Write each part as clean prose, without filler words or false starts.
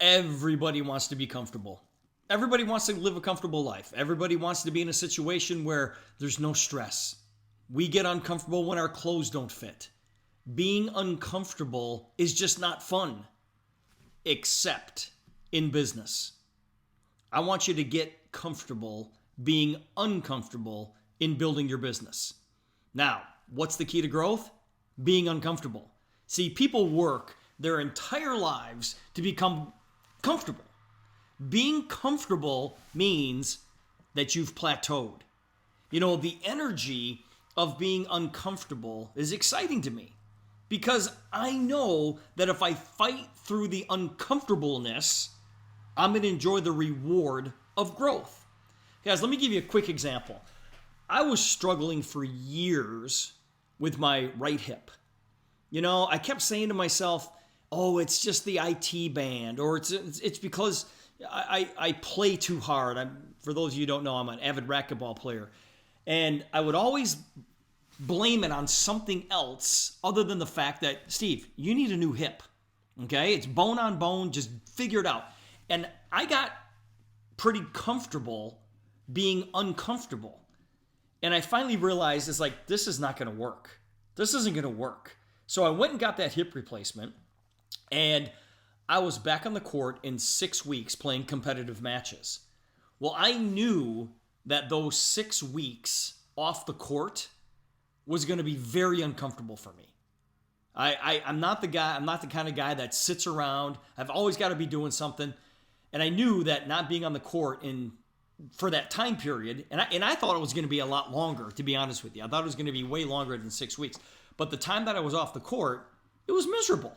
Everybody wants to be comfortable. Everybody wants to live a comfortable life. Everybody wants to be in a situation where there's no stress. We get uncomfortable when our clothes don't fit. Being uncomfortable is just not fun, except in business. I want you to get comfortable being uncomfortable in building your business. Now, what's the key to growth? Being uncomfortable. See, people work their entire lives to become comfortable. Being comfortable means that you've plateaued. You know, the energy of being uncomfortable is exciting to me because I know that if I fight through the uncomfortableness, I'm going to enjoy the reward of growth. Guys, let me give you a quick example. I was struggling for years with my right hip. You know, I kept saying to myself, oh, it's just the IT band, or it's because I play too hard. For those of you who don't know, I'm an avid racquetball player. And I would always blame it on something else other than the fact that, Steve, you need a new hip. Okay? It's bone on bone. Just figure it out. And I got pretty comfortable being uncomfortable. And I finally realized it's like, this is not going to work. This isn't going to work. So I went and got that hip replacement. And I was back on the court in 6 weeks playing competitive matches. Well, I knew that those 6 weeks off the court was going to be very uncomfortable for me. I'm not the kind of guy that sits around. I've always got to be doing something. And I knew that not being on the court for that time period, and I thought it was going to be a lot longer, to be honest with you. I thought it was going to be way longer than 6 weeks. But the time that I was off the court, it was miserable.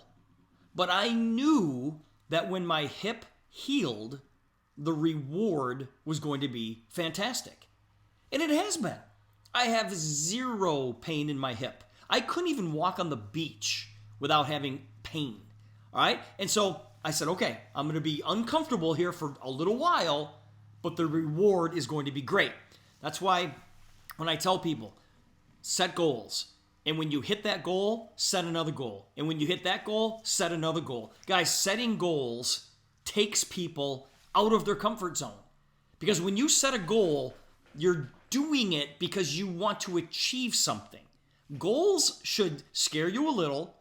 But I knew that when my hip healed, the reward was going to be fantastic. And it has been. I have zero pain in my hip. I couldn't even walk on the beach without having pain. All right? And so I said, okay, I'm going to be uncomfortable here for a little while, but the reward is going to be great. That's why when I tell people, set goals. And when you hit that goal, set another goal. And when you hit that goal, set another goal. Guys, setting goals takes people out of their comfort zone. Because when you set a goal, you're doing it because you want to achieve something. Goals should scare you a little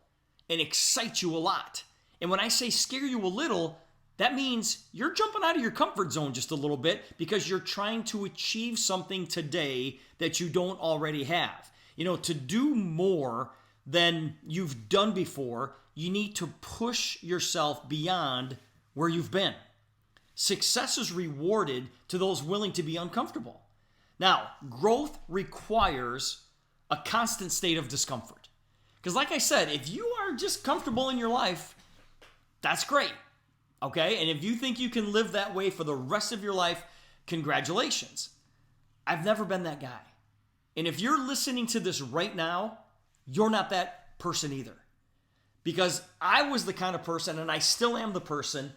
and excite you a lot. And when I say scare you a little, that means you're jumping out of your comfort zone just a little bit because you're trying to achieve something today that you don't already have. You know, to do more than you've done before, you need to push yourself beyond where you've been. Success is rewarded to those willing to be uncomfortable. Now, growth requires a constant state of discomfort. Because like I said, if you are just comfortable in your life, that's great. Okay? And if you think you can live that way for the rest of your life, congratulations. I've never been that guy. And if you're listening to this right now, you're not that person either. Because I was the kind of person, and I still am the person,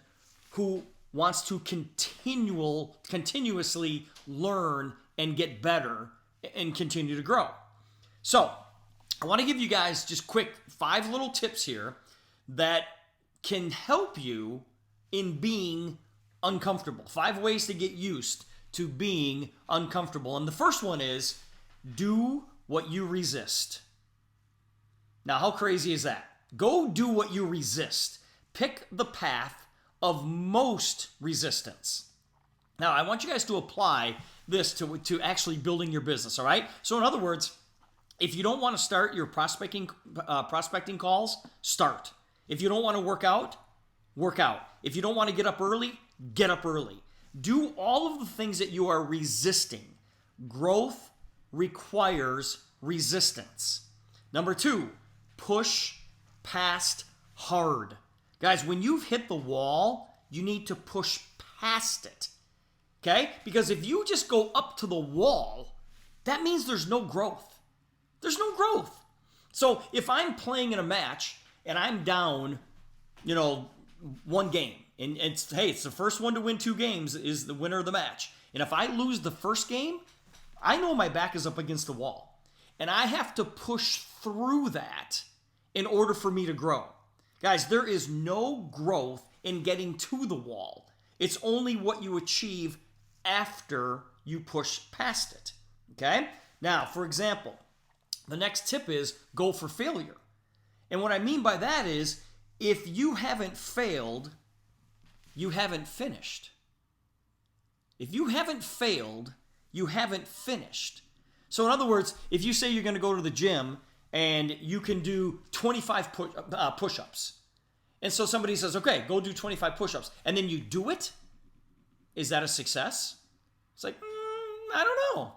who wants to continuously learn and get better and continue to grow. So, I want to give you guys just quick 5 little tips here that can help you in being uncomfortable. 5 ways to get used to being uncomfortable. And the first one is, do what you resist. Now, how crazy is that? Go do what you resist. Pick the path of most resistance. Now, I want you guys to apply this to actually building your business, all right? So, in other words, if you don't want to start your prospecting calls, start. If you don't want to work out, work out. If you don't want to get up early, get up early. Do all of the things that you are resisting. Growth requires resistance. Number 2, push past hard. Guys, when you've hit the wall, you need to push past it. Okay? Because if you just go up to the wall, that means there's no growth. There's no growth. So if I'm playing in a match and I'm down, 1 game, and it's the first one to win 2 games is the winner of the match. And if I lose the first game, I know my back is up against the wall. And I have to push through that in order for me to grow. Guys, there is no growth in getting to the wall. It's only what you achieve after you push past it. Okay? Now, for example, the next tip is go for failure. And what I mean by that is, if you haven't failed, you haven't finished. If you haven't failed, you haven't finished. So in other words, if you say you're going to go to the gym and you can do 25 push-ups, and so somebody says, okay, go do 25 push-ups, and then you do it, is that a success? It's like, I don't know.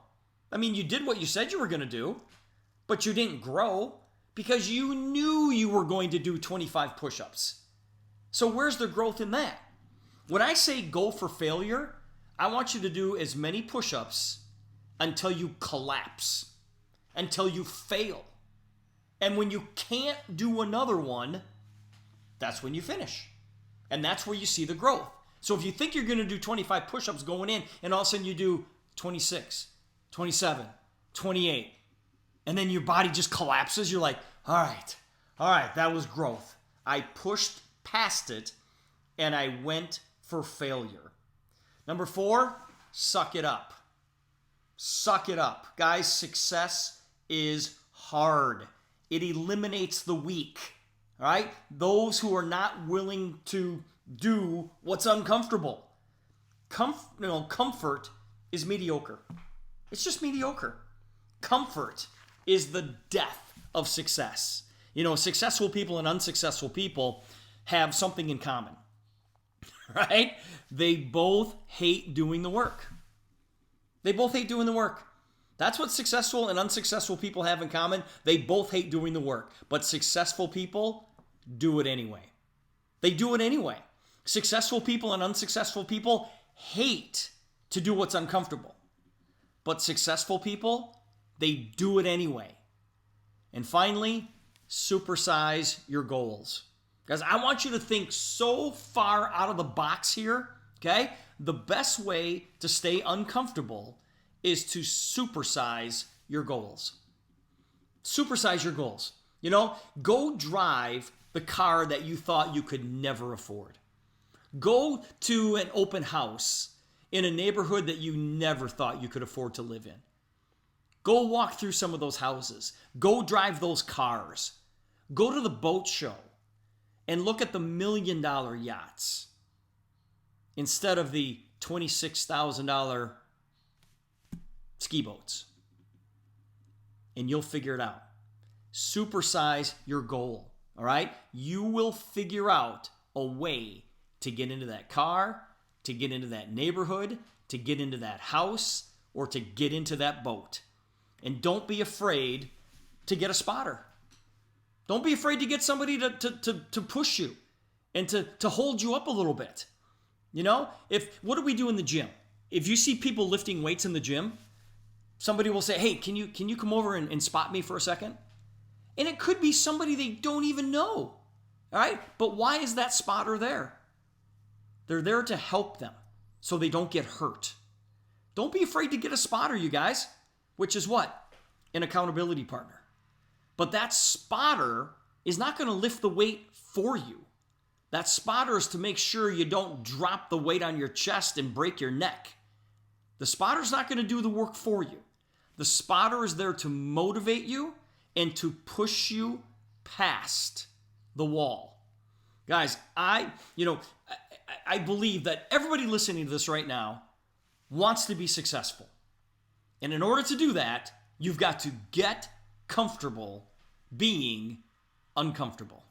I mean, you did what you said you were going to do, but you didn't grow because you knew you were going to do 25 push-ups. So where's the growth in that? When I say go for failure, I want you to do as many push-ups until you collapse, until you fail. And when you can't do another one, that's when you finish. And that's where you see the growth. So if you think you're going to do 25 push-ups going in, and all of a sudden you do 26, 27, 28, and then your body just collapses, you're like, all right, that was growth. I pushed past it, and I went for failure. Number 4, suck it up. Suck it up. Guys, success is hard. It eliminates the weak, all right? Those who are not willing to do what's uncomfortable. Comfort is mediocre. It's just mediocre. Comfort is the death of success. Successful people and unsuccessful people have something in common, right? They both hate doing the work. They both hate doing the work. That's what successful and unsuccessful people have in common. They both hate doing the work, but successful people do it anyway. They do it anyway. Successful people and unsuccessful people hate to do what's uncomfortable, but successful people, they do it anyway. And finally, supersize your goals. Guys, I want you to think so far out of the box here, okay? The best way to stay uncomfortable is to supersize your goals. Supersize your goals. Go drive the car that you thought you could never afford. Go to an open house in a neighborhood that you never thought you could afford to live in. Go walk through some of those houses. Go drive those cars. Go to the boat show and look at the $1 million yachts instead of the $26,000 ski boats. And you'll figure it out. Supersize your goal, all right? You will figure out a way to get into that car, to get into that neighborhood, to get into that house, or to get into that boat. And don't be afraid to get a spotter. Don't be afraid to get somebody to push you and to hold you up a little bit. What do we do in the gym? If you see people lifting weights in the gym, somebody will say, hey, can you come over and spot me for a second? And it could be somebody they don't even know. All right? But why is that spotter there? They're there to help them so they don't get hurt. Don't be afraid to get a spotter, you guys, which is what? An accountability partner. But that spotter is not going to lift the weight for you. That spotter is to make sure you don't drop the weight on your chest and break your neck. The spotter's not going to do the work for you. The spotter is there to motivate you and to push you past the wall. Guys, I believe that everybody listening to this right now wants to be successful. And in order to do that, you've got to get comfortable being uncomfortable.